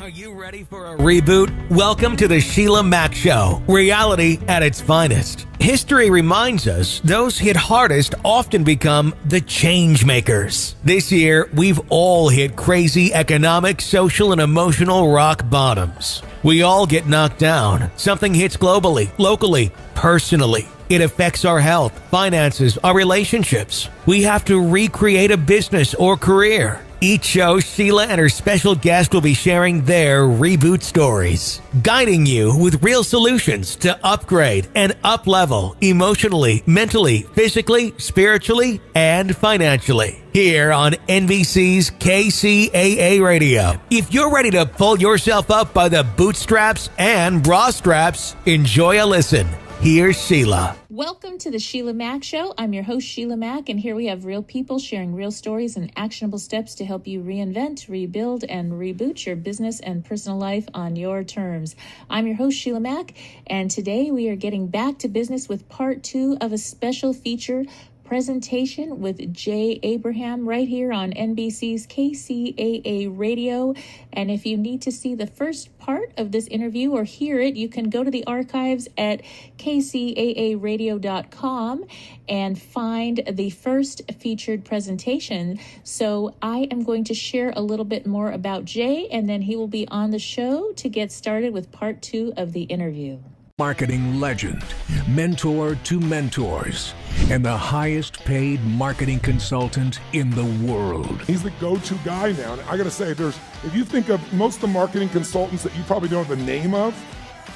Are you ready for a reboot? Welcome to the Sheila Mack Show, reality at its finest. History reminds us those hit hardest often become the change makers. This year, we've all hit crazy economic, social, and emotional rock bottoms. We all get knocked down. Something hits globally, locally, personally. It affects our health, finances, our relationships. We have to recreate a business or career. Each show, Sheila and her special guest will be sharing their reboot stories, guiding you with real solutions to upgrade and up-level emotionally, mentally, physically, spiritually, and financially. Here on NBC's KCAA Radio. If you're ready to pull yourself up by the bootstraps and bra straps, enjoy a listen. Here's Sheila. Welcome to the Sheila Mack Show. I'm your host, Sheila Mack, and here we have real people sharing real stories and actionable steps to help you reinvent, rebuild, and reboot your business and personal life on your terms. I'm your host, Sheila Mack, and today we are getting back to business with part 2 of a special feature presentation with Jay Abraham right here on NBC's KCAA Radio. And if you need to see the first part of this interview or hear it, you can go to the archives at kcaaradio.com and find the first featured presentation. So I am going to share a little bit more about Jay, and then he will be on the show to get started with part 2 of the interview. Marketing legend, mentor to mentors, and the highest paid marketing consultant in the world. He's the go-to guy now. And I gotta say, if you think of most of the marketing consultants that you probably don't have the name of,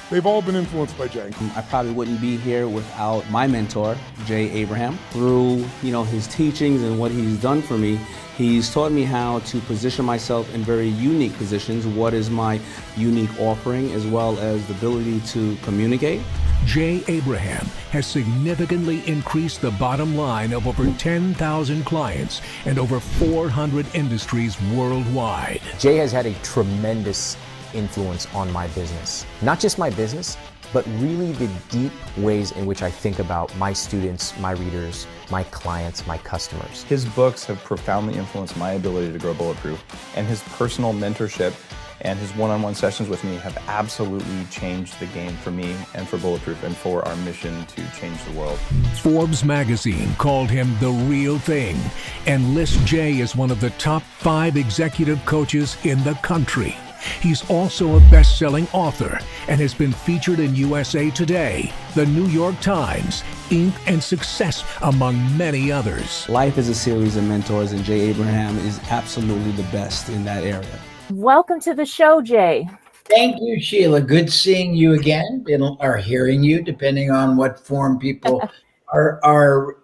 they've all been influenced by Jay. I probably wouldn't be here without my mentor, Jay Abraham. Through, his teachings and what he's done for me, he's taught me how to position myself in very unique positions, what is my unique offering, as well as the ability to communicate. Jay Abraham has significantly increased the bottom line of over 10,000 clients and over 400 industries worldwide. Jay has had a tremendous influence on my business. Not just my business, but really the deep ways in which I think about my students, my readers, my clients, my customers. His books have profoundly influenced my ability to grow Bulletproof, and his personal mentorship and his one-on-one sessions with me have absolutely changed the game for me and for Bulletproof and for our mission to change the world. Forbes magazine called him the real thing and lists Jay as one of the top 5 executive coaches in the country. He's also a best-selling author and has been featured in USA Today, the New York Times, Inc., and Success, among many others. Life is a series of mentors, and Jay Abraham is absolutely the best in that area. Welcome to the show, Jay. Thank you, Sheila. Good seeing you again, or hearing you, depending on what form people are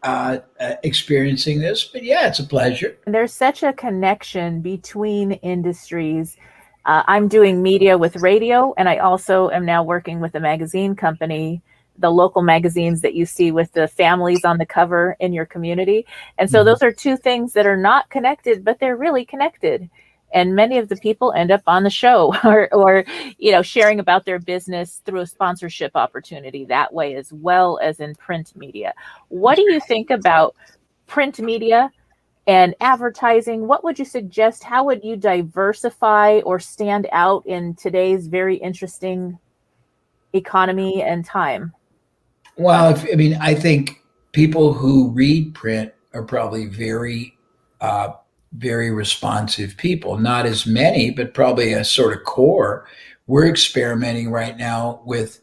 experiencing this. But yeah, it's a pleasure. There's such a connection between industries. I'm doing media with radio, and I also am now working with a magazine company, the local magazines that you see with the families on the cover in your community. And so those are two things that are not connected, but they're really connected. And many of the people end up on the show or sharing about their business through a sponsorship opportunity that way, as well as in print media. What do you think about print media and advertising? What would you suggest? How would you diversify or stand out in today's very interesting economy and time? Well, I think people who read print are probably very responsive people. Not as many, but probably a sort of core. We're experimenting right now with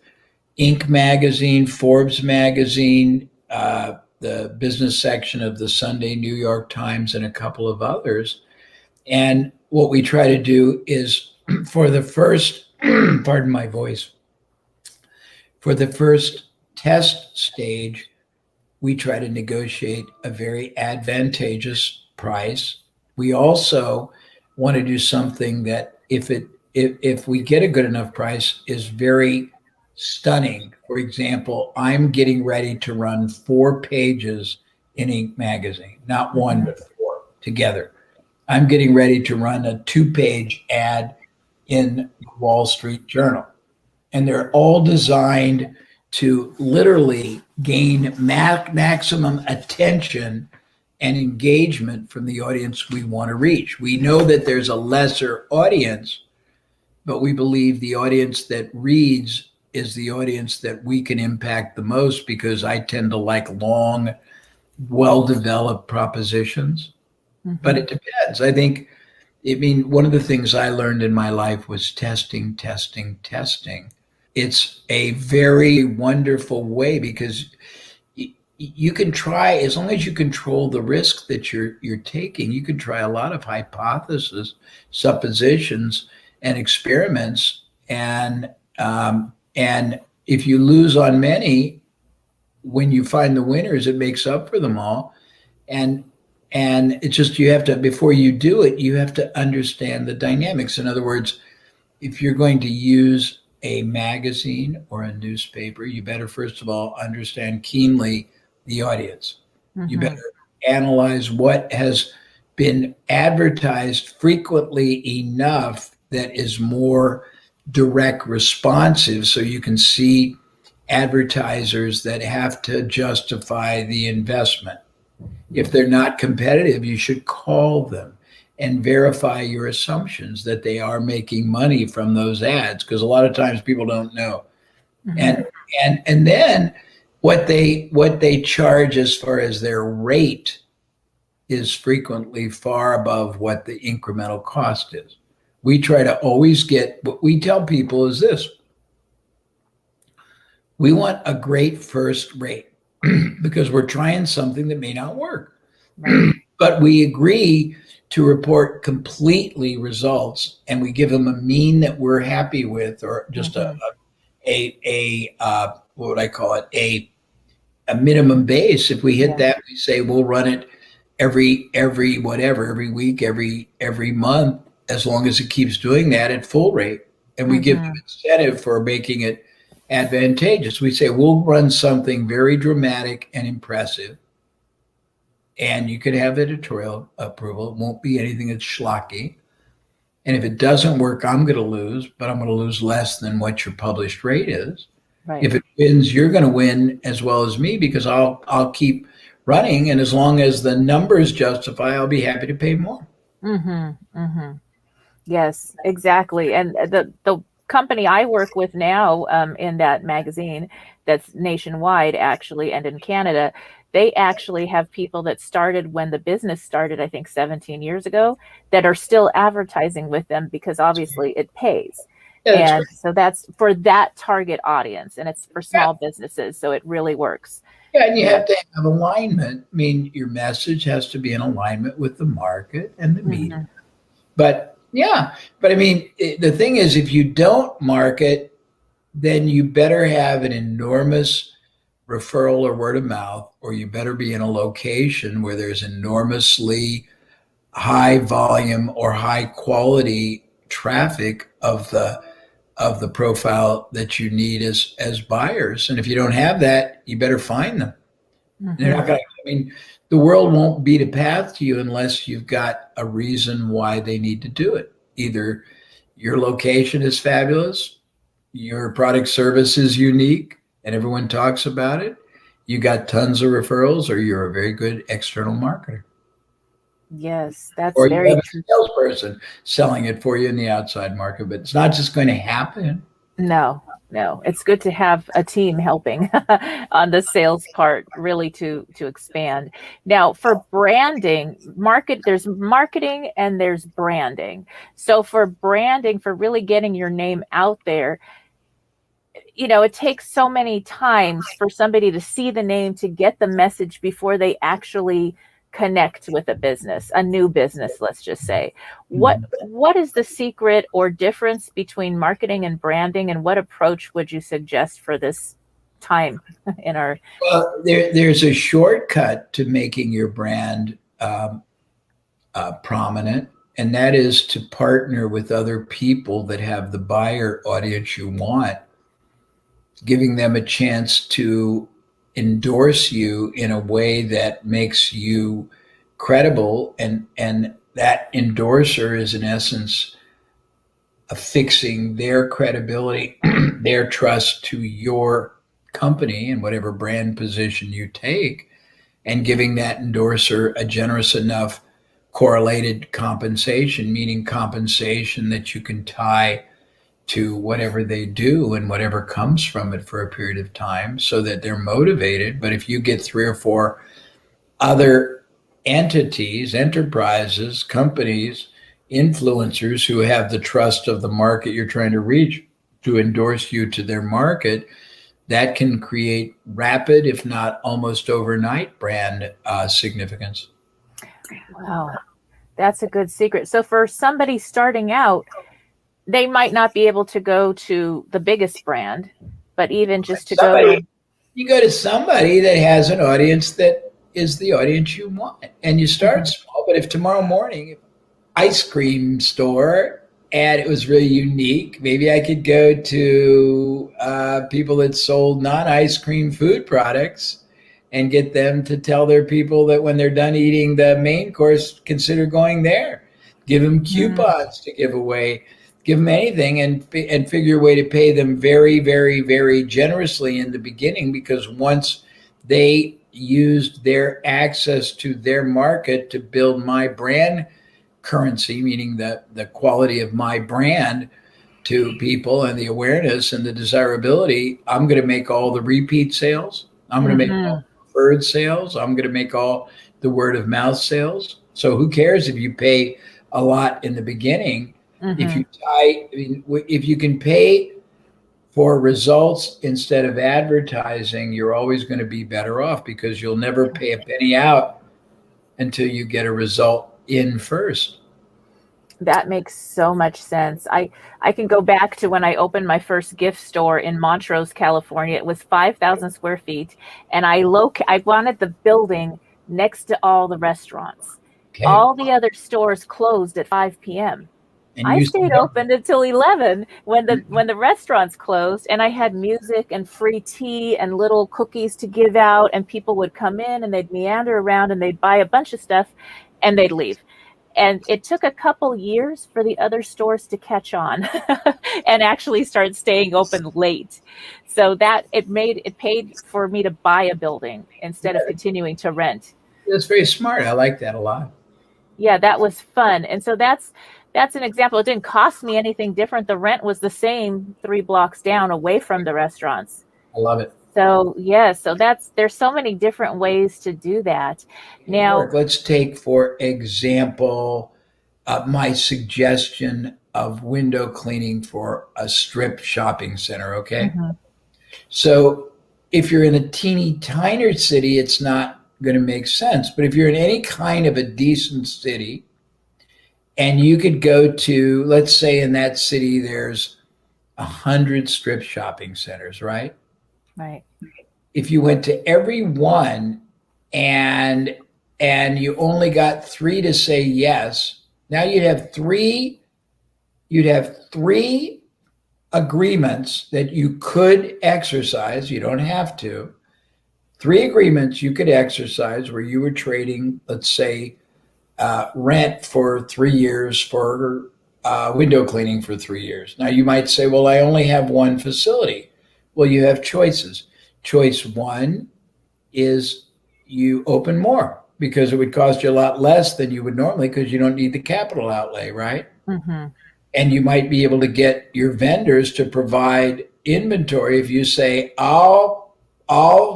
Inc. magazine, Forbes magazine, the business section of the Sunday New York Times, and a couple of others. And what we try to do is for the first, pardon my voice, for the first test stage, we try to negotiate a very advantageous price. We also want to do something that if we get a good enough price is very stunning. For example, I'm getting ready to run 4 pages in Inc. magazine, not one, but 4 together. I'm getting ready to run a 2-page ad in Wall Street Journal. And they're all designed to literally gain maximum attention and engagement from the audience we want to reach. We know that there's a lesser audience but we believe the audience that reads is the audience that we can impact the most, because I tend to like long, well-developed propositions. But it depends. One of the things I learned in my life was testing, testing, testing. It's a very wonderful way, because you can try, as long as you control the risk that you're taking, you can try a lot of hypotheses, suppositions, and experiments. And if you lose on many, when you find the winners, it makes up for them all. And it's just, you have to, before you do it, you have to understand the dynamics. In other words, if you're going to use a magazine or a newspaper, you better, first of all, understand keenly the audience. You better analyze what has been advertised frequently enough that is more direct responsive, so you can see advertisers that have to justify the investment. If they're not competitive, you should call them and verify your assumptions that they are making money from those ads, because a lot of times people don't know. And then what they charge as far as their rate is frequently far above what the incremental cost is. We try to always get, what we tell people is this: we want a great first rate because we're trying something that may not work. But we agree to report completely results, and we give them a mean that we're happy with, or just a what would I call it? A minimum base. If we hit that, we say we'll run it every week, every month, as long as it keeps doing that at full rate. And we give them incentive for making it advantageous. We say we'll run something very dramatic and impressive, and you could have editorial approval. It won't be anything that's schlocky. And if it doesn't work, I'm going to lose, but I'm going to lose less than what your published rate is. Right. If it wins, you're going to win as well as me, because I'll keep running, and as long as the numbers justify, I'll be happy to pay more. Yes, exactly. And the company I work with now, in that magazine that's nationwide, actually, and in Canada, they actually have people that started when the business started, I think 17 years ago, that are still advertising with them, because obviously it pays. Yeah, and so that's for that target audience, and it's for small businesses. So it really works. Yeah, and you have to have alignment. I mean, your message has to be in alignment with the market and the media. But I mean, the thing is, if you don't market, then you better have an enormous referral or word of mouth, or you better be in a location where there's enormously high volume or high quality traffic of the profile that you need as buyers. And if you don't have that, you better find them. They're not going to, I mean, the world won't beat a path to you unless you've got a reason why they need to do it. Either your location is fabulous, your product service is unique, and everyone talks about it, you got tons of referrals, or you're a very good external marketer. Yes, that's or very you have true. a salesperson selling it for you in the outside market, but it's not just going to happen. No, it's good to have a team helping on the sales part, really to expand. Now, for branding, there's marketing and there's branding. So for branding, for really getting your name out there, it takes so many times for somebody to see the name, to get the message before they actually connect with a new business, let's just say. What is the secret or difference between marketing and branding, and what approach would you suggest for this time in our... Well, there's a shortcut to making your brand prominent, and that is to partner with other people that have the buyer audience you want, giving them a chance to endorse you in a way that makes you credible, and that endorser is in essence affixing their credibility, their trust to your company and whatever brand position you take, and giving that endorser a generous enough correlated compensation, meaning compensation that you can tie to whatever they do and whatever comes from it for a period of time so that they're motivated. But if you get 3 or 4 other entities, enterprises, companies, influencers who have the trust of the market you're trying to reach to endorse you to their market, that can create rapid, if not almost overnight, brand significance. Wow, that's a good secret. So for somebody starting out, they might not be able to go to the biggest brand, but even just to you go to somebody that has an audience that is the audience you want, and you start small. But if tomorrow morning, ice cream store, and it was really unique, maybe I could go to people that sold non-ice cream food products and get them to tell their people that when they're done eating the main course, consider going there. Give them coupons to give away. Give them anything and figure a way to pay them very, very, very generously in the beginning, because once they used their access to their market to build my brand currency, meaning the quality of my brand to people and the awareness and the desirability, I'm going to make all the repeat sales. I'm going to make all the preferred sales. I'm going to make all the word of mouth sales. So who cares if you pay a lot in the beginning? If you can pay for results instead of advertising, you're always going to be better off, because you'll never pay a penny out until you get a result in first. That makes so much sense. I can go back to when I opened my first gift store in Montrose, California. It was 5,000 square feet, and I wanted the building next to all the restaurants. Okay. All the other stores closed at 5 p.m. I stayed open until 11 when the restaurants closed, and I had music and free tea and little cookies to give out, and people would come in and they'd meander around and they'd buy a bunch of stuff and they'd leave. And it took a couple years for the other stores to catch on and actually start staying open late. So that it paid for me to buy a building instead of continuing to rent. That's very smart. I like that a lot. Yeah, that was fun. And so that's an example. It didn't cost me anything different. The rent was the same 3 blocks down away from the restaurants. I love it. So there's so many different ways to do that. Now, let's take, for example, my suggestion of window cleaning for a strip shopping center. Okay. So if you're in a teeny tiny city, it's not going to make sense. But if you're in any kind of a decent city, and you could go to, let's say in that city, there's 100 strip shopping centers, right? Right. If you went to every one and you only got 3 to say yes, now you'd have three agreements that you could exercise. You don't have to. 3 agreements you could exercise where you were trading, let's say, rent for 3 years for window cleaning for 3 years. Now you might say, well, I only have one facility. Well, you have choices. Choice 1 is you open more, because it would cost you a lot less than you would normally, because you don't need the capital outlay, right? And you might be able to get your vendors to provide inventory. If you say, I'll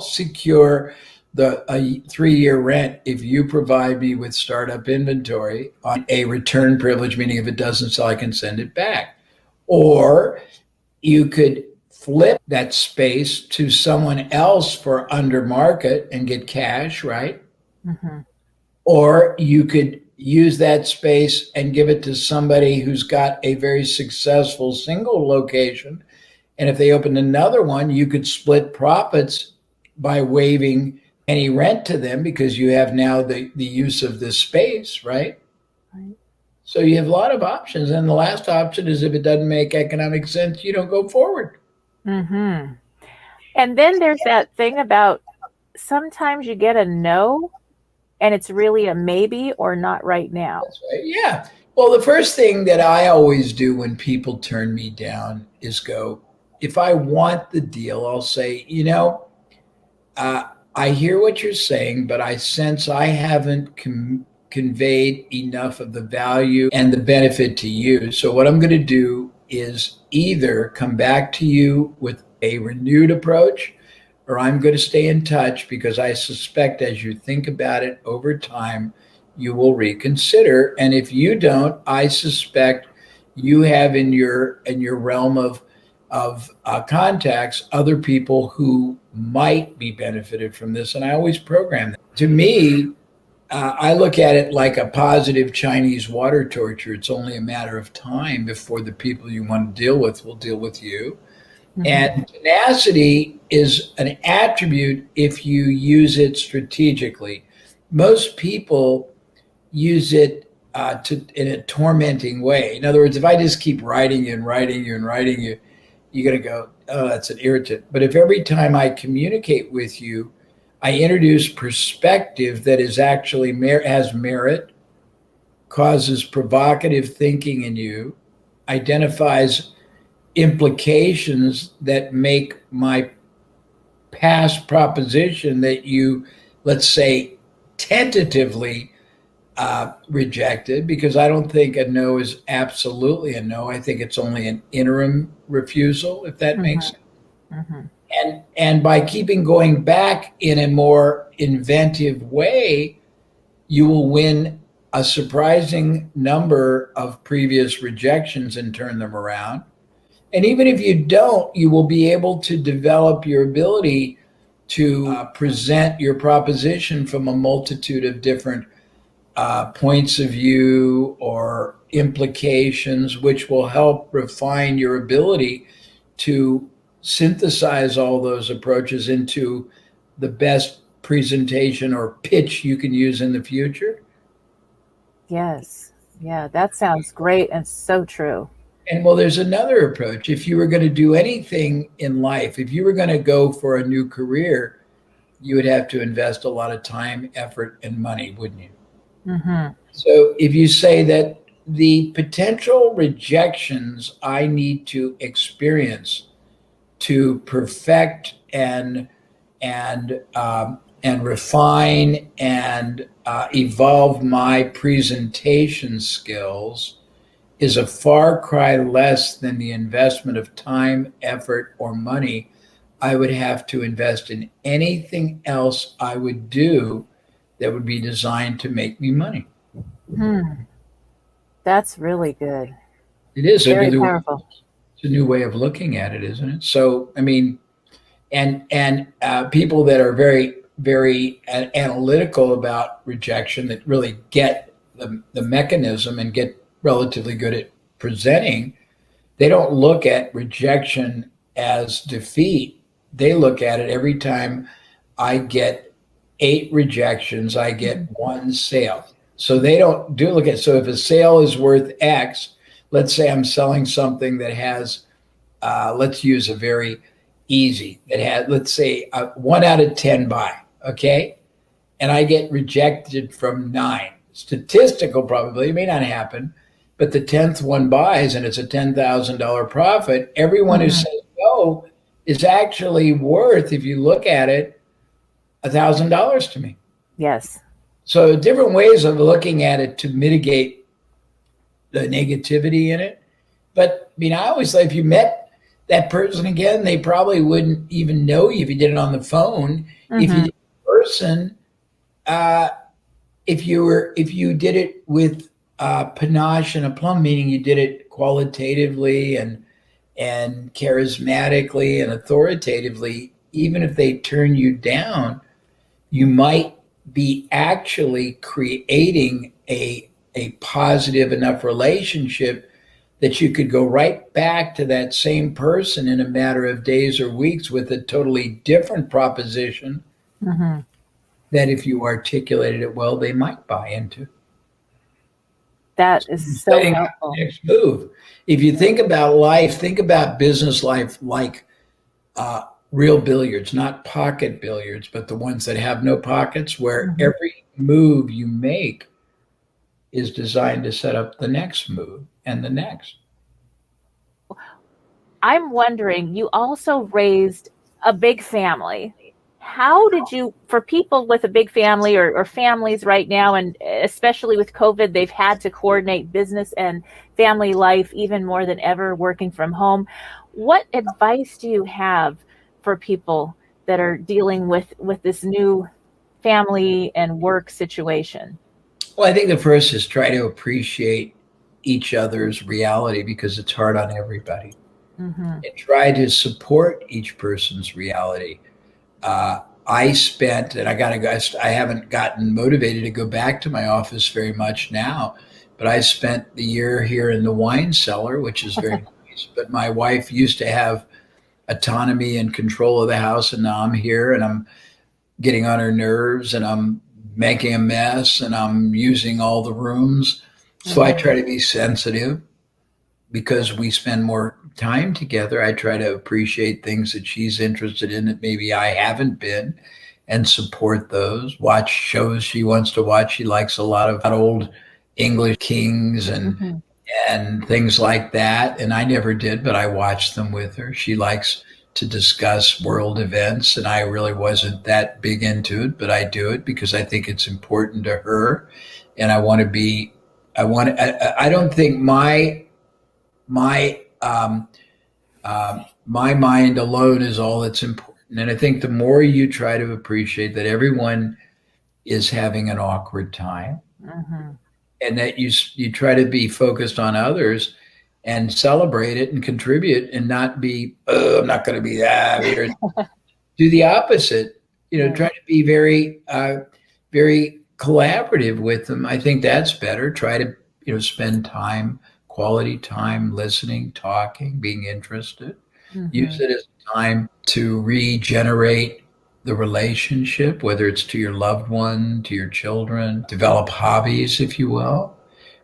secure a 3-year rent if you provide me with startup inventory on a return privilege, meaning if it doesn't sell, I can send it back. Or you could flip that space to someone else for under market and get cash, right? Or you could use that space and give it to somebody who's got a very successful single location. And if they opened another one, you could split profits by waiving any rent to them, because you have now the use of this space, right? So you have a lot of options. And the last option is, if it doesn't make economic sense, you don't go forward. And then there's that thing about sometimes you get a no and it's really a maybe or not right now. That's right. Yeah. Well, the first thing that I always do when people turn me down is go, if I want the deal, I'll say, I hear what you're saying, but I sense I haven't conveyed enough of the value and the benefit to you. So what I'm going to do is either come back to you with a renewed approach, or I'm going to stay in touch, because I suspect as you think about it over time, you will reconsider. And if you don't, I suspect you have in your realm of contacts other people who might be benefited from this. And I always program them. To me, I look at it like a positive Chinese water torture. It's only a matter of time before the people you want to deal with will deal with you. Mm-hmm. And tenacity is an attribute if you use it strategically. Most people use it in a tormenting way. In other words, if I just keep writing you and writing you and writing you, you're going to go, oh, that's an irritant. But if every time I communicate with you, I introduce perspective that is actually has merit, causes provocative thinking in you, identifies implications that make my past proposition that you, let's say, tentatively rejected, because I don't think a no is absolutely a no. I think it's only an interim refusal, if that makes sense. Mm-hmm. And by keeping going back in a more inventive way, you will win a surprising number of previous rejections and turn them around. And even if you don't, you will be able to develop your ability to present your proposition from a multitude of different points of view or implications, which will help refine your ability to synthesize all those approaches into the best presentation or pitch you can use in the future. Yes. Yeah, that sounds great and so true. And well, there's another approach. If you were going to do anything in life, if you were going to go for a new career, you would have to invest a lot of time, effort, and money, wouldn't you? Mm-hmm. So if you say that the potential rejections I need to experience to perfect and refine and evolve my presentation skills is a far cry less than the investment of time, effort, or money I would have to invest in anything else I would do that would be designed to make me money. That's really good. It is very powerful. It's a new way of looking at it, isn't it? So, I mean, and people that are very, very analytical about rejection, that really get the mechanism and get relatively good at presenting, they don't look at rejection as defeat. They look at it every time I get 8 rejections, I get 1 sale. So they don't look at, so if a sale is worth X, let's say I'm selling something that has, let's use a very easy, that has, let's say 1 out of 10 buy, okay? And I get rejected from 9. Statistical probability, it may not happen, but the 10th one buys and it's a $10,000 profit. Everyone who says no is actually worth, if you look at it, $1,000 to me. Yes. So different ways of looking at it to mitigate the negativity in it. But I mean, I always say if you met that person again, they probably wouldn't even know you if you did it on the phone. If you did it in person, if you did it with panache and aplomb, meaning you did it qualitatively and charismatically and authoritatively, even if they turn you down, you might be actually creating a positive enough relationship that you could go right back to that same person in a matter of days or weeks with a totally different proposition that if you articulated it well, they might buy into. That is so helpful. Next move. If you think about life, think about business life like real billiards, not pocket billiards, but the ones that have no pockets, where every move you make is designed to set up the next move and the next. I'm wondering, you also raised a big family. how did you, for people with a big family or families right now, and especially with COVID, they've had to coordinate business and family life even more than ever, working from home. What advice do you have for people that are dealing with this new family and work situation? Well, I think the first is try to appreciate each other's reality because it's hard on everybody. Mm-hmm. And try to support each person's reality. I spent, and I haven't gotten motivated to go back to my office very much now, but I spent the year here in the wine cellar, which is very nice. But my wife used to have autonomy and control of the house, and now I'm here and I'm getting on her nerves and I'm making a mess and I'm using all the rooms. So I try to be sensitive because we spend more time together. I try to appreciate things that she's interested in that maybe I haven't been and support those. Watch shows she wants to watch. She likes a lot of old English kings and things like that. And I never did, but I watched them with her. She likes to discuss world events, and I really wasn't that big into it, but I do it because I think it's important to her. And I want to be, I don't think my mind alone is all that's important. And I think the more you try to appreciate that everyone is having an awkward time, and that you try to be focused on others and celebrate it and contribute and not be, oh, I'm not going to be that. Or do the opposite. Try to be very, very collaborative with them. I think that's better. Try to, spend time, quality time, listening, talking, being interested. Use it as time to regenerate the relationship, whether it's to your loved one, to your children, develop hobbies, if you will.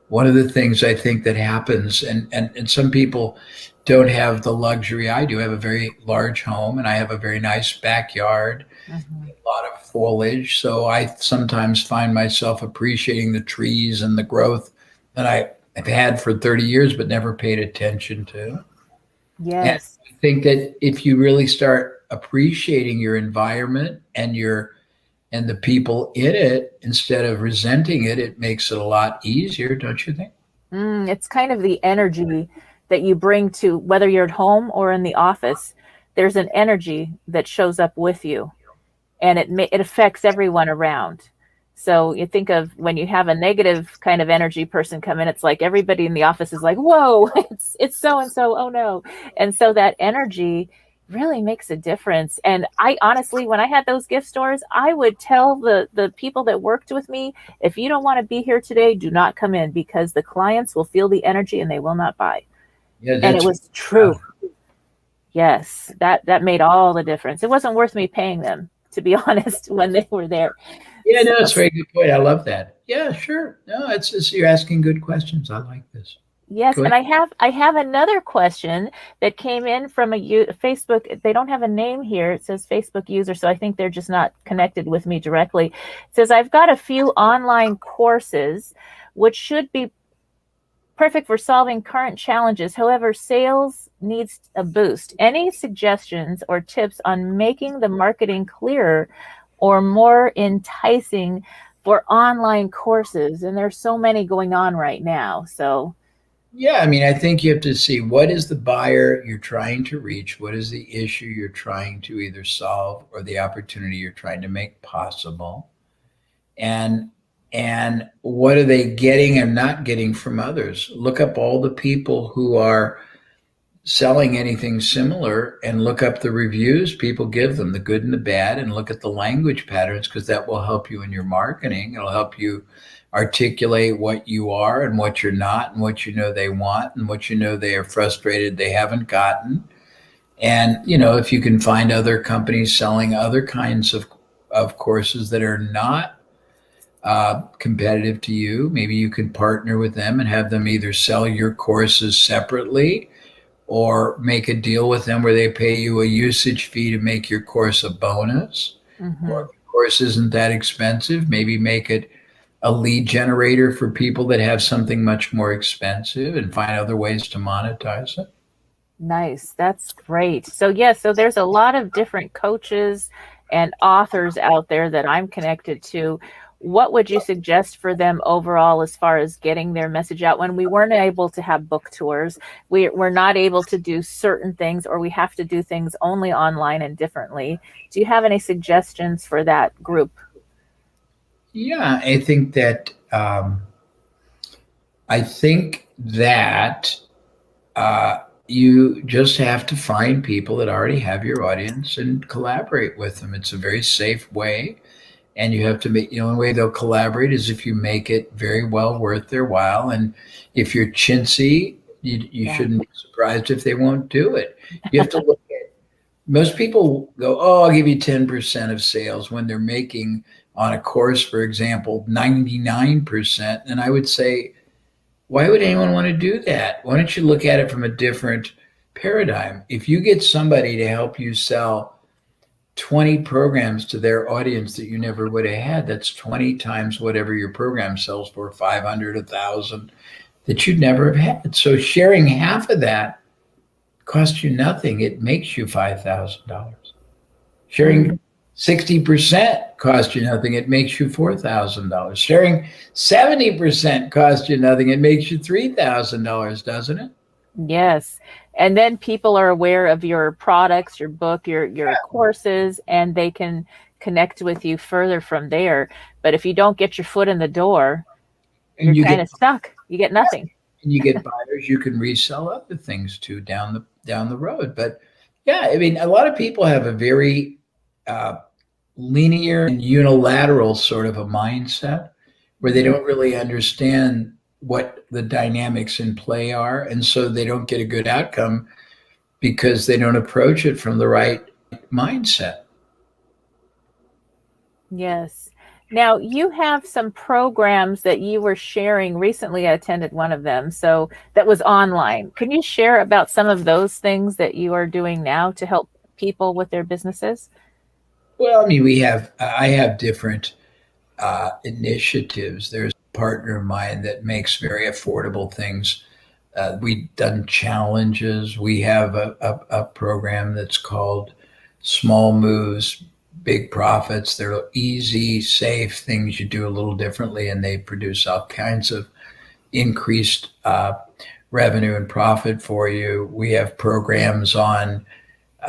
One of the things I think that happens, and some people don't have the luxury I do. I have a very large home and I have a very nice backyard, a lot of foliage. So I sometimes find myself appreciating the trees and the growth that I've had for 30 years but never paid attention to. Yes. And I think that if you really start appreciating your environment and the people in it instead of resenting it, it makes it a lot easier, don't you think? It's kind of the energy that you bring to, whether you're at home or in the office, there's an energy that shows up with you, and it affects everyone around. So you think of when you have a negative kind of energy person come in, it's like everybody in the office is like, whoa, it's so-and-so, oh no. And so that energy really makes a difference. And I honestly, when I had those gift stores, I would tell the people that worked with me, if you don't want to be here today, do not come in, because the clients will feel the energy and they will not buy. Yeah, and it was true. Yes, that made all the difference. It wasn't worth me paying them, to be honest, when they were there. Yeah, no, that's a very good point. I love that. Yeah, sure. No, it's you're asking good questions. I like this. Yes, and I have another question that came in from a Facebook. They don't have a name here. It says Facebook user, so I think they're just not connected with me directly. It says, I've got a few online courses which should be perfect for solving current challenges. However, sales needs a boost. Any suggestions or tips on making the marketing clearer or more enticing for online courses? And there's so many going on right now. So yeah, I mean, I think you have to see what is the buyer you're trying to reach, what is the issue you're trying to either solve or the opportunity you're trying to make possible, and what are they getting and not getting from others. Look up all the people who are selling anything similar and look up the reviews people give them, the good and the bad, and look at the language patterns, because that will help you in your marketing. It'll help you articulate what you are and what you're not, and what you know they want and what you know they are frustrated they haven't gotten. And if you can find other companies selling other kinds of courses that are not competitive to you, maybe you can partner with them and have them either sell your courses separately or make a deal with them where they pay you a usage fee to make your course a bonus. Or if the course isn't that expensive, maybe make it a lead generator for people that have something much more expensive, and find other ways to monetize it. Nice. That's great. So so there's a lot of different coaches and authors out there that I'm connected to, what would you suggest for them overall as far as getting their message out when we weren't able to have book tours? We're not able to do certain things, or we have to do things only online and differently. Do you have any suggestions for that group? Yeah, I think that you just have to find people that already have your audience and collaborate with them. It's a very safe way. And you have to make, the only way they'll collaborate is if you make it very well worth their while. And if you're chintzy, you shouldn't be surprised if they won't do it. You have to look at, most people go, oh, I'll give you 10% of sales when they're making on a course, for example, 99%. And I would say, why would anyone want to do that? Why don't you look at it from a different paradigm? If you get somebody to help you sell 20 programs to their audience that you never would have had, that's 20 times whatever your program sells for, 500, 1,000, that you'd never have had. So sharing half of that costs you nothing. It makes you $5,000. Sharing 60% costs you nothing. It makes you $4,000. Sharing 70% costs you nothing. It makes you $3,000, doesn't it? Yes. And then people are aware of your products, your book, your courses, and they can connect with you further from there. But if you don't get your foot in the door, you're kind of stuck. You get nothing. And you get buyers you can resell other things to down the road. But yeah, I mean, a lot of people have a very linear and unilateral sort of a mindset where they don't really understand what the dynamics in play are. And so they don't get a good outcome because they don't approach it from the right mindset. Yes. Now, you have some programs that you were sharing recently. I attended one of them. So that was online. Can you share about some of those things that you are doing now to help people with their businesses? Well, I mean, I have different initiatives. There's a partner of mine that makes very affordable things. We've done challenges. We have a program that's called Small Moves, Big Profits. They're easy, safe things you do a little differently, and they produce all kinds of increased revenue and profit for you. We have programs on we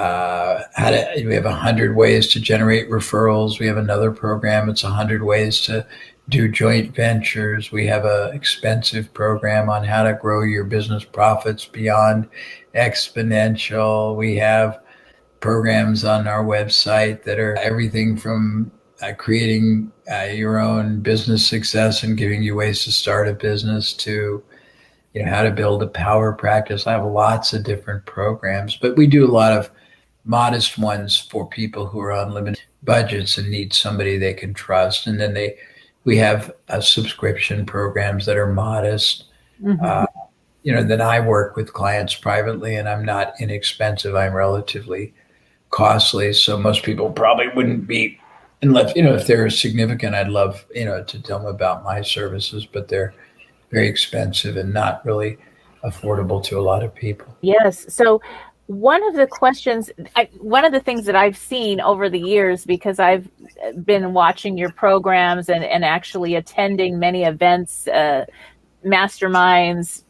have 100 ways to generate referrals. We have another program. It's 100 ways to do joint ventures. We have an expensive program on how to grow your business profits beyond exponential. We have programs on our website that are everything from creating your own business success and giving you ways to start a business to how to build a power practice. I have lots of different programs, but we do a lot of modest ones for people who are on limited budgets and need somebody they can trust. And then we have subscription programs that are modest. Then I work with clients privately, and I'm not inexpensive. I'm relatively costly. So most people probably wouldn't be, unless, if they're significant, I'd love, to tell them about my services, but they're very expensive and not really affordable to a lot of people. Yes. So one of the things that I've seen over the years, because I've been watching your programs and actually attending many events, masterminds,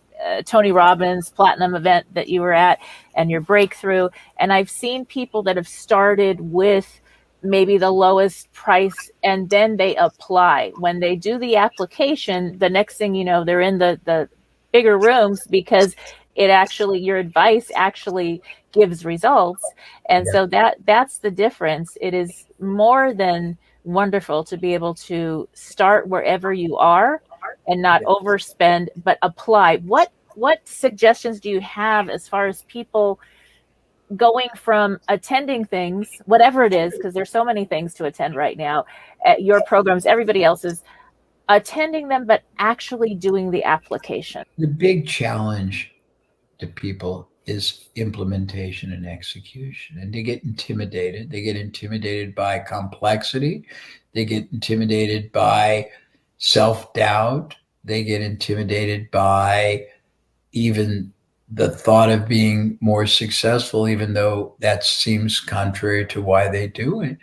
Tony Robbins platinum event that you were at, and your breakthrough. And I've seen people that have started with maybe the lowest price, and then they apply. When they do the application, the next thing you know, they're in the bigger rooms because your advice actually gives results. And so that's the difference. It is more than wonderful to be able to start wherever you are and not overspend, but apply. What suggestions do you have as far as people going from attending things, whatever it is, because there's so many things to attend right now, at your programs, everybody else's, attending them, but actually doing the application? The big challenge to people is implementation and execution, and they get intimidated. They get intimidated by complexity. They get intimidated by self-doubt. They get intimidated by even the thought of being more successful, even though that seems contrary to why they do it.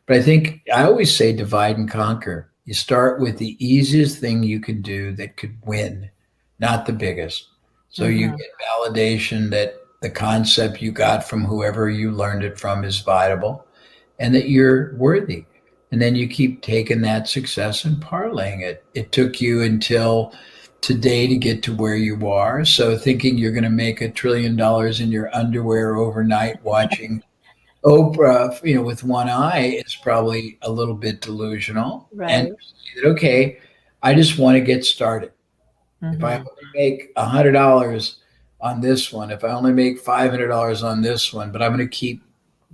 But I think I always say divide and conquer. You start with the easiest thing you can do that could win, not the biggest. So you get validation that the concept you got from whoever you learned it from is viable and that you're worthy. And then you keep taking that success and parlaying it. It took you until today to get to where you are. So thinking you're going to make $1 trillion in your underwear overnight watching Oprah, with one eye is probably a little bit delusional. And Right. okay, I just want to get started. If I Mhm. only make $100 on this one, if I only make $500 on this one, but I'm going to keep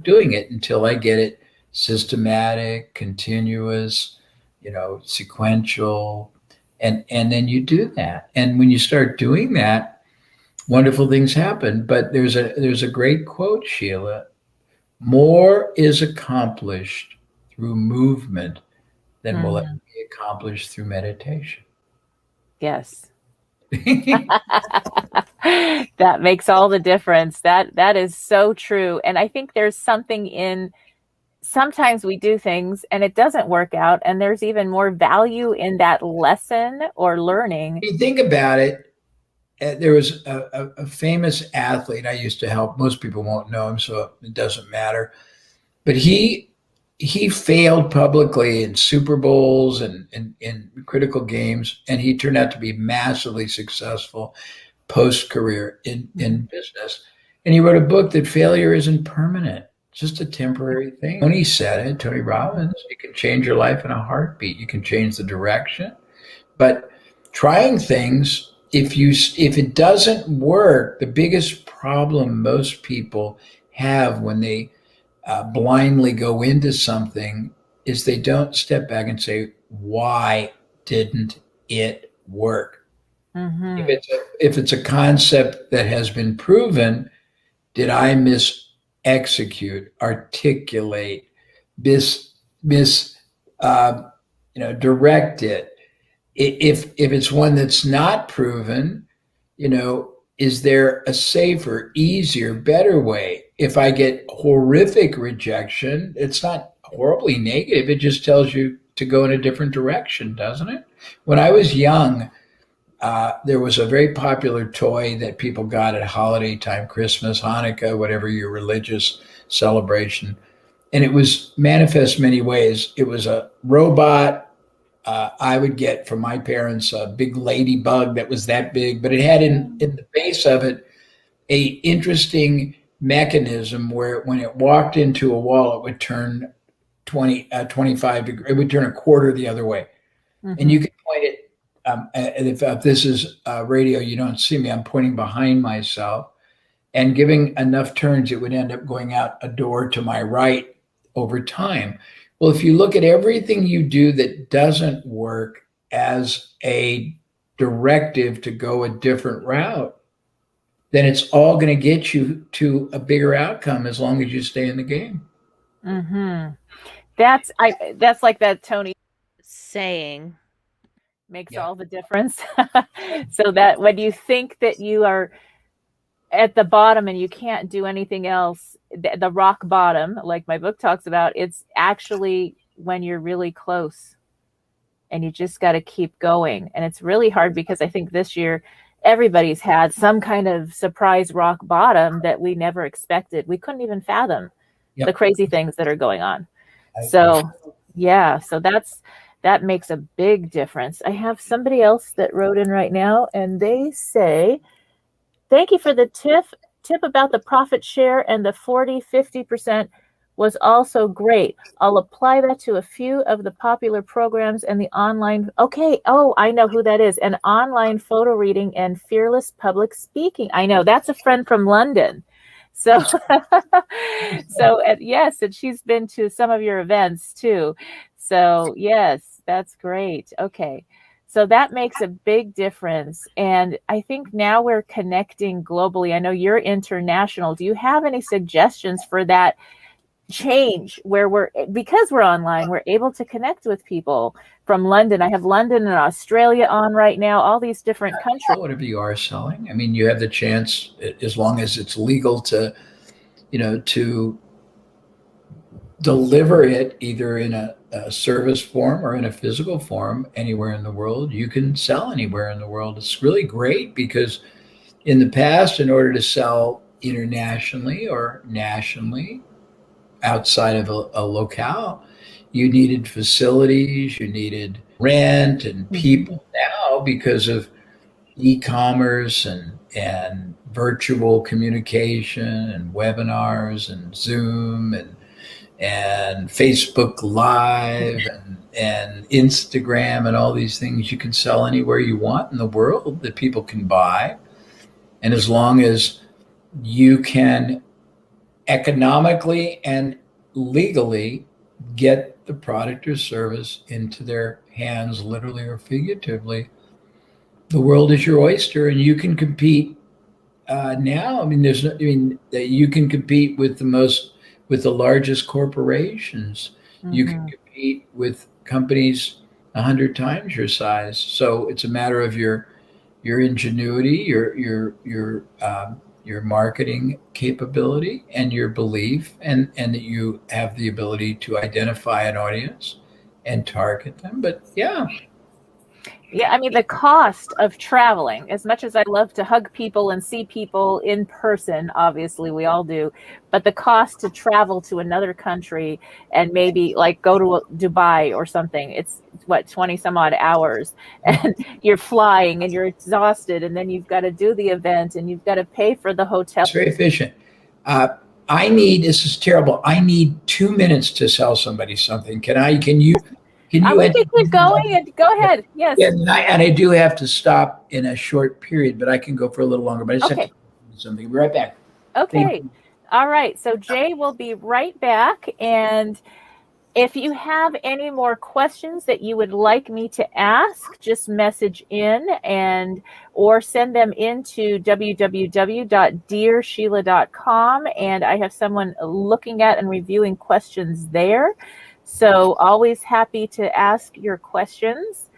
doing it until I get it systematic, continuous, sequential, and then you do that. And when you start doing that, wonderful things happen. But there's a great quote, Sheila. More is accomplished through movement than will ever Mhm. be accomplished through meditation. Yes. That makes all the difference. That is so true. And I think there's something in sometimes we do things and it doesn't work out, and there's even more value in that lesson or learning. You think about it, there was a famous athlete I used to help. Most people won't know him, so it doesn't matter. But he failed publicly in Super Bowls and in critical games, and he turned out to be massively successful post career in business. And he wrote a book that failure isn't permanent, it's just a temporary thing. Tony said it, Tony Robbins, you can change your life in a heartbeat. You can change the direction. But trying things, if it doesn't work, the biggest problem most people have when they blindly go into something is they don't step back and say, why didn't it work? Mm-hmm. If it's a concept that has been proven, did I execute, articulate, direct it? If it's one that's not proven, is there a safer, easier, better way? If I get horrific rejection, it's not horribly negative. It just tells you to go in a different direction, doesn't it? When I was young, there was a very popular toy that people got at holiday time, Christmas, Hanukkah, whatever your religious celebration. And it was manifest many ways. It was a robot. I would get from my parents a big ladybug that was that big, but it had in the base of it a interesting mechanism where when it walked into a wall, it would turn 25 degrees, it would turn a quarter the other way. Mm-hmm. And you could point it, and if this is radio, you don't see me, I'm pointing behind myself and giving enough turns, it would end up going out a door to my right over time. Well, if you look at everything you do that doesn't work as a directive to go a different route, then it's all going to get you to a bigger outcome as long as you stay in the game. Mm-hmm. That's like that Tony saying makes all the difference. So that when you think that you are at the bottom and you can't do anything else, the rock bottom, like my book talks about, it's actually when you're really close and you just got to keep going. And it's really hard because I think this year everybody's had some kind of surprise rock bottom that we never expected. We couldn't even fathom the crazy things that are going on. So that makes a big difference. I have somebody else that wrote in right now, and they say, thank you for the tip about the profit share, and the 40-50% was also great. I'll apply that to a few of the popular programs and the online. Okay. Oh, I know who that is. An online photo reading and fearless public speaking. I know that's a friend from London. So, yes, and she's been to some of your events too. So yes, that's great. Okay. So that makes a big difference. And I think now we're connecting globally. I know you're international. Do you have any suggestions for that change where because we're online, we're able to connect with people from London? I have London and Australia on right now, all these different countries. Whatever you are selling, I mean, you have the chance, as long as it's legal, to deliver it either in a service form or in a physical form anywhere in the world. You can sell anywhere in the world. It's really great because in the past, in order to sell internationally or nationally outside of a locale, you needed facilities, you needed rent and people. Now, because of e-commerce and virtual communication and webinars and Zoom and Facebook Live and Instagram and all these things, you can sell anywhere you want in the world that people can buy. And as long as you can economically and legally get the product or service into their hands, literally or figuratively, the world is your oyster, and you can compete now. I mean, that you can compete with the largest corporations. You can compete with companies 100 times your size. So it's a matter of your ingenuity, your marketing capability, and your belief, and that you have the ability to identify an audience and target them. But yeah. Yeah, I mean, the cost of traveling, as much as I love to hug people and see people in person, obviously we all do, but the cost to travel to another country and maybe like go to Dubai or something, it's what, 20 some odd hours, and you're flying and you're exhausted, and then you've got to do the event and you've got to pay for the hotel. It's very efficient. This is terrible. I need 2 minutes to sell somebody something. Can you? We can keep going, and go ahead. Yes. Yeah, and I do have to stop in a short period, but I can go for a little longer. But I just have to do something. Be right back. Okay. All right. So Jay will be right back. And if you have any more questions that you would like me to ask, just message in or send them into www.dearsheila.com. And I have someone looking at and reviewing questions there. So always happy to ask your questions.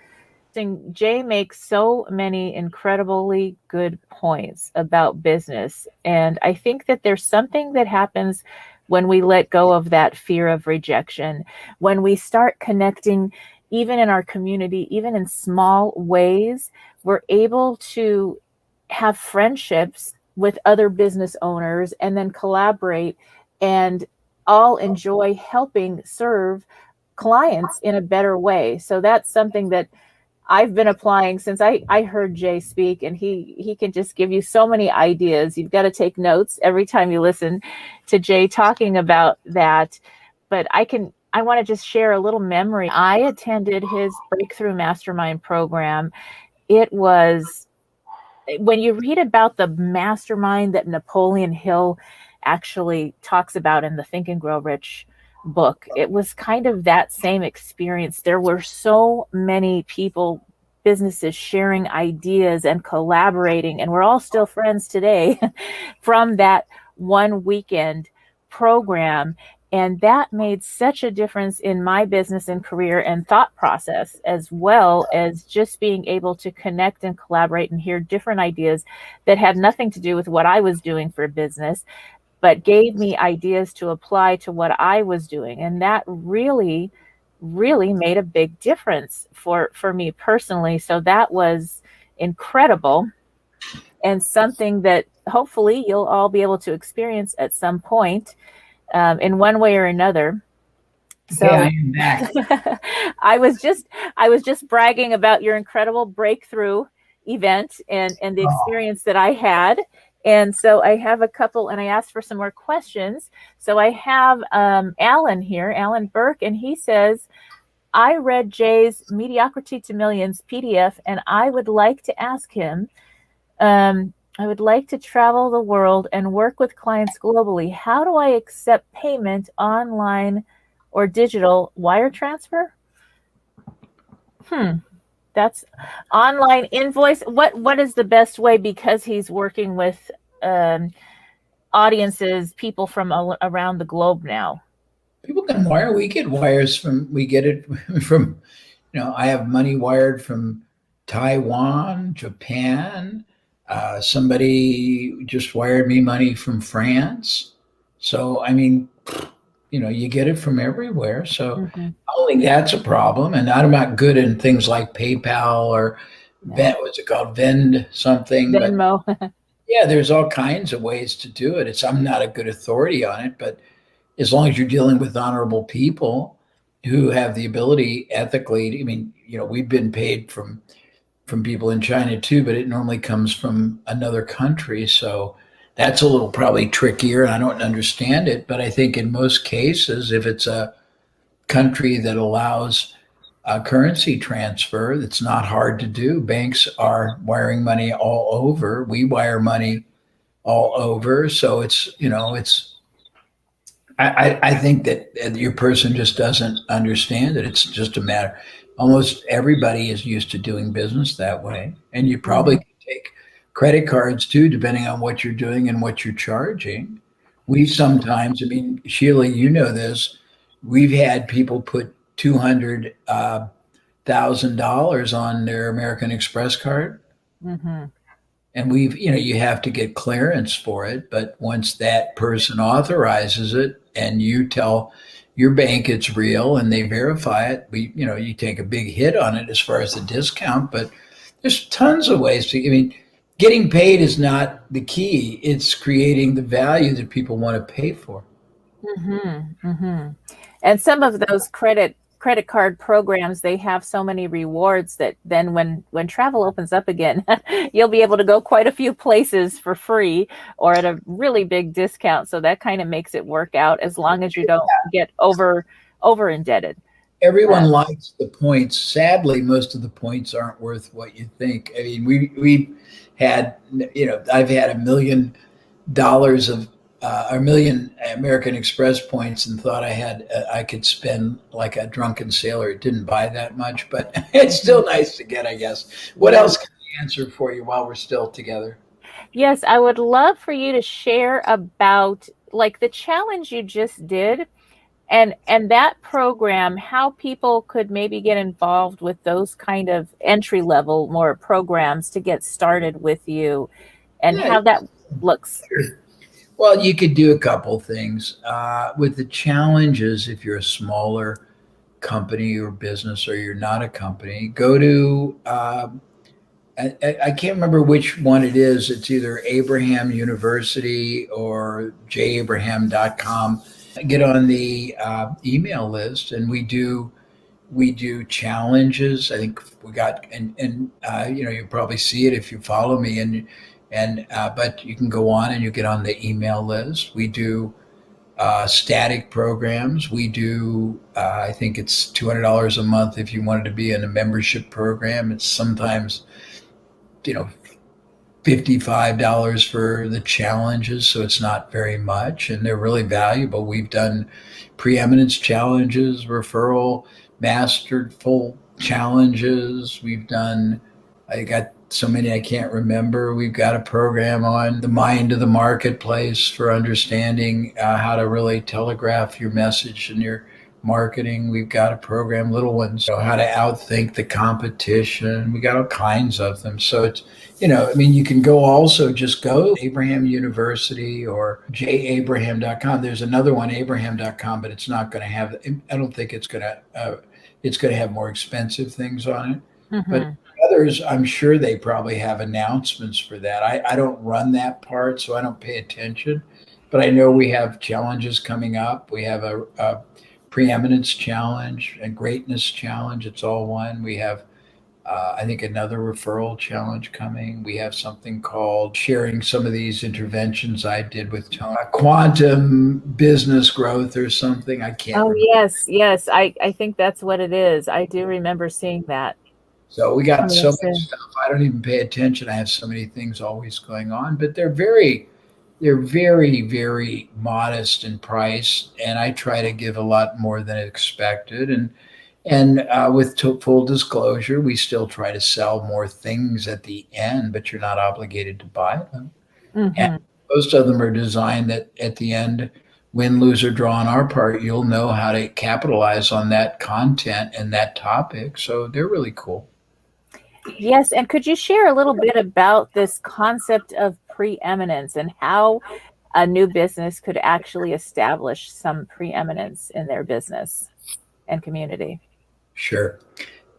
Jay makes so many incredibly good points about business. And I think that there's something that happens when we let go of that fear of rejection, when we start connecting, even in our community, even in small ways, we're able to have friendships with other business owners and then collaborate and all enjoy helping serve clients in a better way. So that's something that I've been applying since I heard Jay speak, and he can just give you so many ideas. You've got to take notes every time you listen to Jay talking about that. But I want to just share a little memory. I attended his Breakthrough Mastermind program. It was, when you read about the mastermind that Napoleon Hill actually talks about in the Think and Grow Rich book, it was kind of that same experience. There were so many people, businesses sharing ideas and collaborating, and we're all still friends today from that one weekend program. And that made such a difference in my business and career and thought process, as well as just being able to connect and collaborate and hear different ideas that had nothing to do with what I was doing for business, but gave me ideas to apply to what I was doing. And that really, really made a big difference for me personally. So that was incredible, and something that hopefully you'll all be able to experience at some point in one way or another. So I am back. I was just bragging about your incredible breakthrough event and the experience that I had. And so I have a couple, and I asked for some more questions. So I have Alan here, Alan Burke, and he says, I read Jay's Mediocrity to Millions PDF, and I would like to ask him, I would like to travel the world and work with clients globally. How do I accept payment online or digital wire transfer? That's online invoice. What is the best way? Because he's working with audiences, people from around the globe now. People can wire. We get wires we get it from, I have money wired from Taiwan, Japan. Somebody just wired me money from France. So, I mean, you get it from everywhere. So Mm-hmm. I don't think that's a problem. And I'm not good in things like PayPal or what's it called? Vend something. But Venmo. yeah, there's all kinds of ways to do it. I'm not a good authority on it, but as long as you're dealing with honorable people who have the ability ethically, I mean, we've been paid from people in China too, but it normally comes from another country. So that's a little probably trickier, and I don't understand it. But I think in most cases, if it's a country that allows a currency transfer, it's not hard to do. Banks are wiring money all over. We wire money all over. So I think that your person just doesn't understand it. It's just a matter. Almost everybody is used to doing business that way. And you probably can take credit cards too, depending on what you're doing and what you're charging. We sometimes, I mean, Sheila, you know this, we've had people put $200,000 on their American Express card. Mm-hmm. And you have to get clearance for it. But once that person authorizes it and you tell your bank it's real and they verify it, you take a big hit on it as far as the discount. But there's tons of ways I mean, getting paid is not the key. It's creating the value that people want to pay for. Mm-hmm. Mm-hmm. And some of those credit card programs, they have so many rewards that then when travel opens up again, you'll be able to go quite a few places for free or at a really big discount. So that kind of makes it work out as long as you don't get over indebted. Everyone likes the points. Sadly, most of the points aren't worth what you think. I mean, we had, I've had $1 million of a million American Express points and thought I could spend like a drunken sailor. It didn't buy that much, but it's still nice to get, I guess. What else can I answer for you while we're still together? Yes, I would love for you to share about like the challenge you just did and that program, how people could maybe get involved with those kind of entry level more programs to get started with you and how that looks. Sure. Well, you could do a couple things with the challenges. If you're a smaller company or business, or you're not a company, go to I can't remember which one it is. It's either Abraham University or jabraham.com. Get on the email list, and we do challenges. I think we got and you probably see it if you follow me, and but you can go on and you get on the email list. We do static programs. We do I think it's $200 a month if you wanted to be in a membership program. It's sometimes $55 for the challenges, so it's not very much, and they're really valuable. We've done Preeminence challenges, referral masterful challenges. We've done, I got so many I can't remember. We've got a program on the mind of the marketplace for understanding how to really telegraph your message and your marketing. We've got a program, little ones, how to outthink the competition. We got all kinds of them. So it's, you can go also just go to Abraham University or jabraham.com. There's another one, abraham.com, but it's not going to have, I don't think it's going to have more expensive things on it. Mm-hmm. But others, I'm sure they probably have announcements for that. I don't run that part, so I don't pay attention. But I know we have challenges coming up. We have a Preeminence challenge, a greatness challenge. It's all one. We have, I think, another referral challenge coming. We have something called sharing some of these interventions I did with Tony. Quantum business growth or something. I can't remember. Yes. I think that's what it is. I do remember seeing that. So we got so much stuff. I don't even pay attention. I have so many things always going on, but they're very, very modest in price, and I try to give a lot more than expected. And with full disclosure, we still try to sell more things at the end, but you're not obligated to buy them. Mm-hmm. And most of them are designed that at the end, win, lose, or draw on our part, you'll know how to capitalize on that content and that topic. So they're really cool. Yes, and could you share a little bit about this concept of preeminence and how a new business could actually establish some preeminence in their business and community? Sure.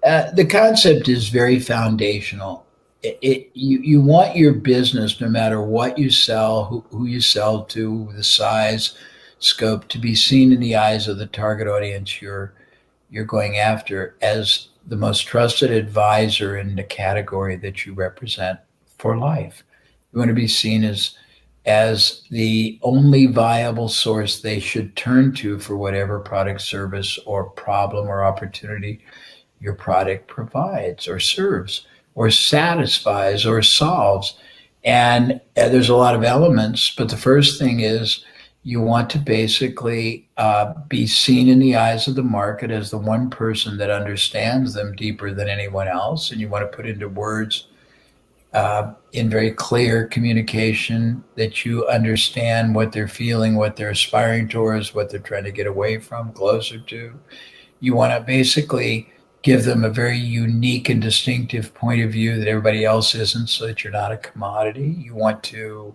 The concept is very foundational. You want your business, no matter what you sell, who you sell to, the size, scope, to be seen in the eyes of the target audience you're going after as the most trusted advisor in the category that you represent for life. You want to be seen as the only viable source they should turn to for whatever product, service, or problem or opportunity your product provides or serves or satisfies or solves. And there's a lot of elements, but the first thing is you want to basically be seen in the eyes of the market as the one person that understands them deeper than anyone else. And you want to put into words in very clear communication that you understand what they're feeling, what they're aspiring towards, what they're trying to get away from, closer to. You want to basically give them a very unique and distinctive point of view that everybody else isn't, so that you're not a commodity. You want to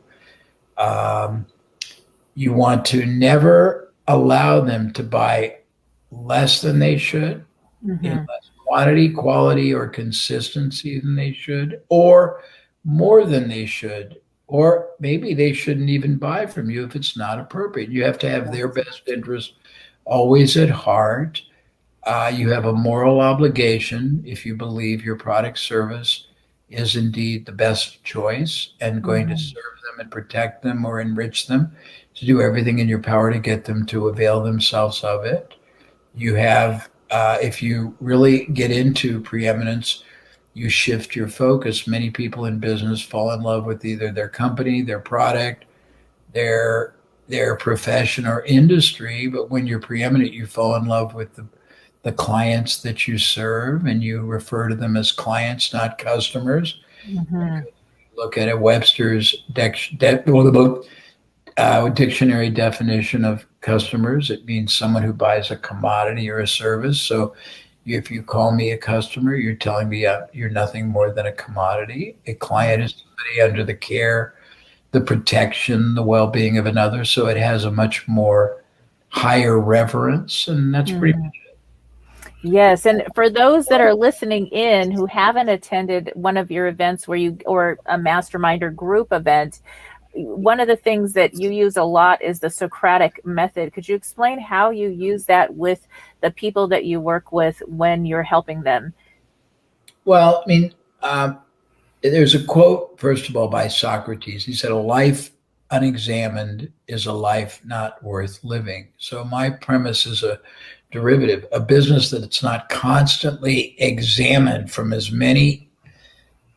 never allow them to buy less than they should, in less quantity, quality, or consistency than they should, or more than they should, or maybe they shouldn't even buy from you if it's not appropriate. You have to have their best interest always at heart. You have a moral obligation, if you believe your product service is indeed the best choice and going to serve them and protect them or enrich them, to do everything in your power to get them to avail themselves of it. You have, if you really get into preeminence, you shift your focus. Many people in business fall in love with either their company, their product, their profession or industry. But when you're preeminent, you fall in love with the clients that you serve, and you refer to them as clients, not customers. Look at a Webster's dictionary definition of customers. It means someone who buys a commodity or a service. So if you call me a customer, you're telling me you're nothing more than a commodity. A client is somebody under the care, the protection, the well-being of another. So it has a much more higher reverence, and that's pretty much it. Yes, and for those that are listening in who haven't attended one of your events or a mastermind or group event, one of the things that you use a lot is the Socratic Method. Could you explain how you use that with the people that you work with when you're helping them? Well, I mean, there's a quote, first of all, by Socrates. He said, "A life unexamined is a life not worth living." So my premise is a derivative. A business that's not constantly examined from as many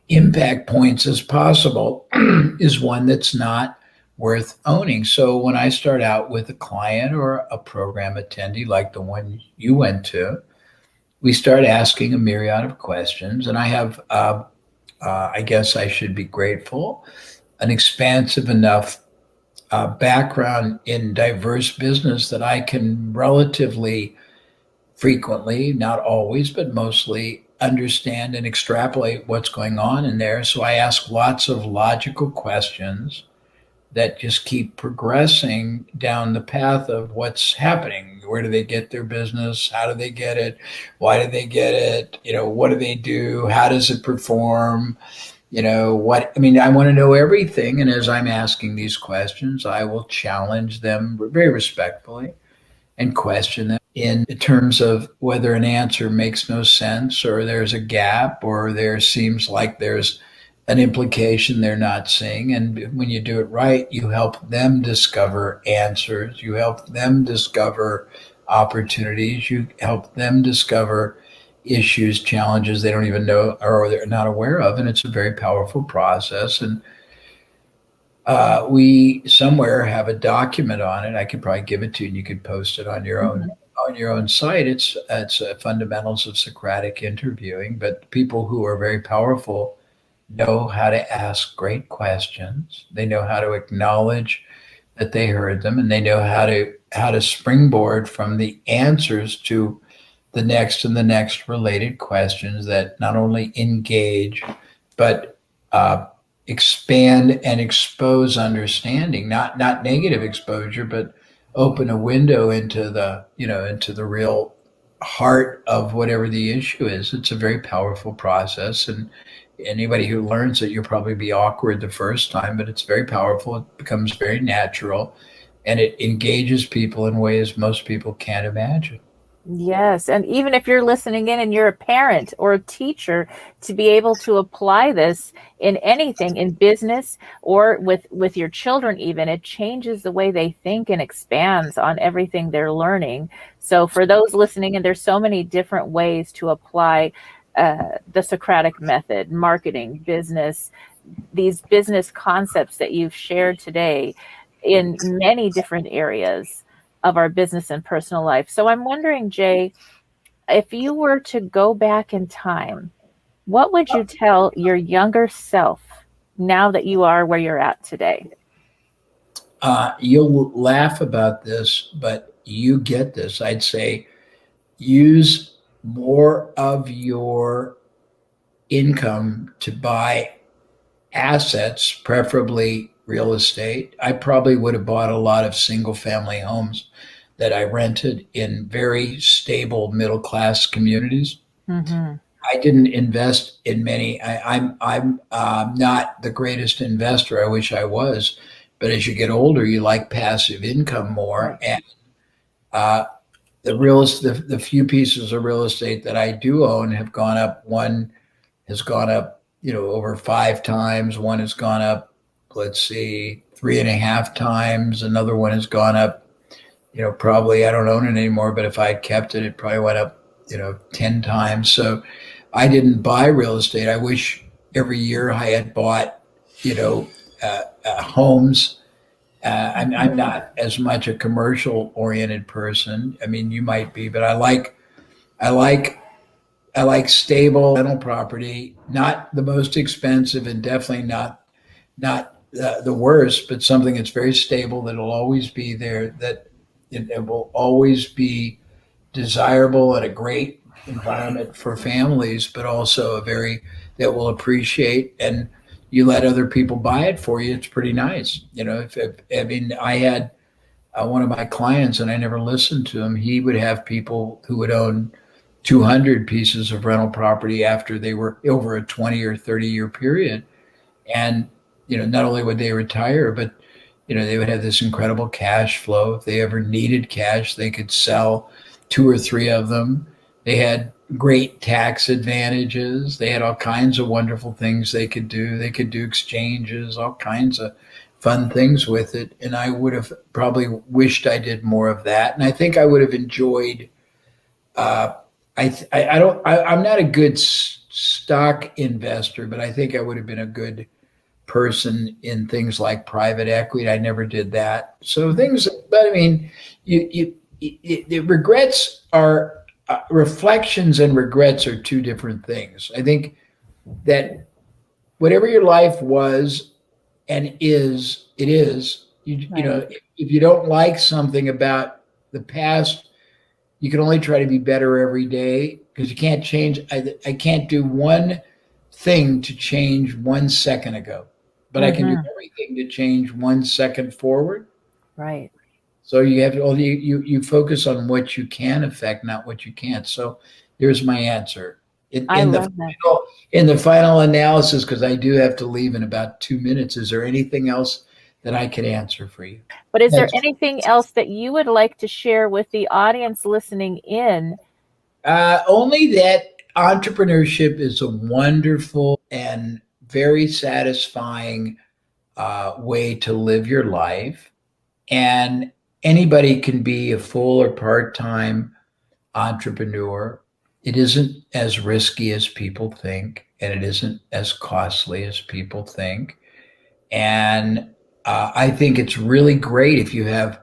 impact points as possible is one that's not worth owning. So when I start out with a client or a program attendee like the one you went to, we start asking a myriad of questions. And I have, I guess I should be grateful, an expansive enough background in diverse business that I can relatively frequently, not always, but mostly understand and extrapolate what's going on in there. So I ask lots of logical questions that just keep progressing down the path of what's happening. Where do they get their business? How do they get it? Why do they get it? What do they do? How does it perform? I want to know everything. And as I'm asking these questions, I will challenge them very respectfully and question them in terms of whether an answer makes no sense, or there's a gap, or there seems like there's an implication they're not seeing. And when you do it right, you help them discover answers. You help them discover opportunities. You help them discover issues, challenges they don't even know or they're not aware of. And it's a very powerful process. And we somewhere have a document on it. I could probably give it to you, and you could post it on your own site. It's fundamentals of Socratic interviewing. But people who are very powerful know how to ask great questions. They know how to acknowledge that they heard them, and they know how to springboard from the answers to the next and the next related questions that not only engage but expand and expose understanding, not negative exposure, but open a window into the real heart of whatever the issue is. It's a very powerful process, and anybody who learns it, you'll probably be awkward the first time, but it's very powerful. It becomes very natural, and it engages people in ways most people can't imagine. Yes. And even if you're listening in and you're a parent or a teacher, to be able to apply this in anything, in business or with your children, even, it changes the way they think and expands on everything they're learning. So for those listening, and there's so many different ways to apply the Socratic method, marketing, business, these business concepts that you've shared today in many different areas of our business and personal life. So I'm wondering, Jay, if you were to go back in time, what would you tell your younger self now that you are where you're at today? You'll laugh about this, but you get this. I'd say use more of your income to buy assets, preferably real estate. I probably would have bought a lot of single family homes that I rented in very stable middle class communities. Mm-hmm. I didn't invest in many. I'm not the greatest investor. I wish I was, but as you get older, you like passive income more. Right. And the few pieces of real estate that I do own have gone up. One has gone up, over 5 times. One has gone up, let's see, 3.5 times. Another one has gone up, probably, I don't own it anymore, but if I had kept it, it probably went up, 10 times. So I didn't buy real estate. I wish every year I had bought, homes. I'm not as much a commercial oriented person. I mean, you might be, but I like stable rental property, not the most expensive and definitely not the worst, but something that's very stable, that'll always be there, that it will always be desirable and a great environment for families, but also that will appreciate, and you let other people buy it for you. It's pretty nice. I mean, I had one of my clients, and I never listened to him. He would have people who would own 200 pieces of rental property after they were over a 20 or 30-year period. And, not only would they retire, but, they would have this incredible cash flow. If they ever needed cash, they could sell 2 or 3 of them. They had great tax advantages. They had all kinds of wonderful things they could do. They could do exchanges, all kinds of fun things with it. And I would have probably wished I did more of that. And I think I would have enjoyed, I'm not a good stock investor, but I think I would have been a good person in things like private equity. I never did that. So but I mean, the regrets are reflections, and regrets are two different things. I think that whatever your life was and is, it is. If you don't like something about the past, you can only try to be better every day, because you can't change. I can't do one thing to change 1 second ago, but I can do everything to change 1 second forward. Right. So you have to, you focus on what you can affect, not what you can't. So here's my answer. In the final analysis, because I do have to leave in about 2 minutes, is there anything else that I can answer for you? But is there anything else that you would like to share with the audience listening in? Only that entrepreneurship is a wonderful and very satisfying way to live your life. And anybody can be a full or part-time entrepreneur. It isn't as risky as people think, and it isn't as costly as people think. And I think it's really great if you have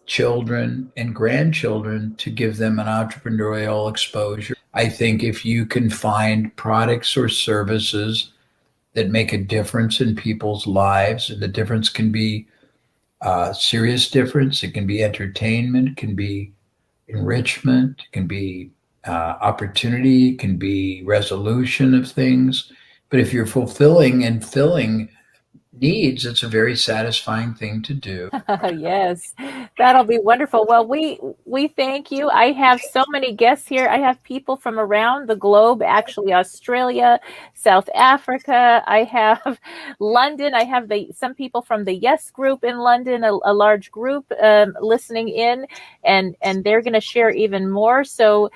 children and grandchildren to give them an entrepreneurial exposure. I think if you can find products or services that make a difference in people's lives, and the difference can be serious difference, it can be entertainment, it can be enrichment, it can be opportunity, it can be resolution of things. But if you're fulfilling and filling needs, it's a very satisfying thing to do. Yes, that'll be wonderful. Well, we thank you. I have so many guests here. I have people from around the globe, actually Australia, South Africa. I have London. I have some people from the Yes Group in London, a large group listening in, and they're going to share even more. So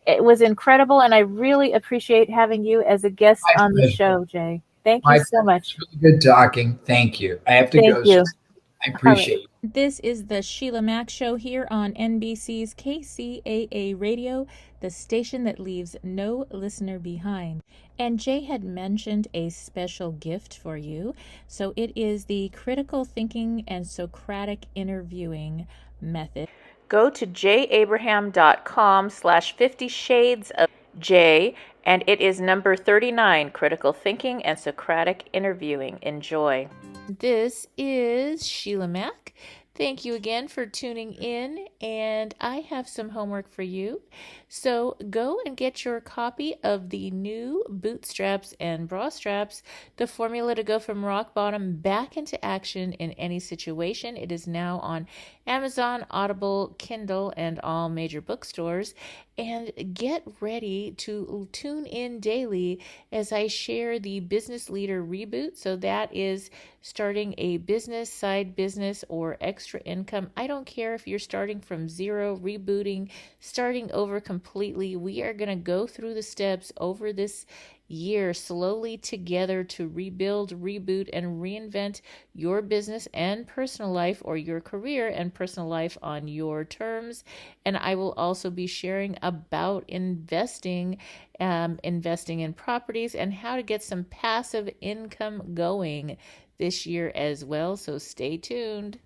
it was incredible, and I really appreciate having you as a guest My on the pleasure. show, Jay. Thank you My so pleasure. much. It's really good talking. Thank you. I have to Thank go, so you. I All right. appreciate you. This is the Sheila Mack Show here on NBC's KCAA Radio, the station that leaves no listener behind. And Jay had mentioned a special gift for you. So it is the critical thinking and Socratic interviewing method. Go to jayabraham.com/50 shades of Jay, and it is number 39, Critical Thinking and Socratic Interviewing. Enjoy. This is Sheila Mack. Thank you again for tuning in, and I have some homework for you. So go and get your copy of the new Bootstraps and Bra Straps, the formula to go from rock bottom back into action in any situation. It is now on Amazon, Audible, Kindle, and all major bookstores. And get ready to tune in daily as I share the Business Leader Reboot. So that is starting a business, side business, or extra income. I don't care if you're starting from zero, rebooting, starting over completely. We are going to go through the steps over this year slowly together to rebuild, reboot, and reinvent your business and personal life, or your career and personal life on your terms. And I will also be sharing about investing in properties and how to get some passive income going this year as well. So stay tuned.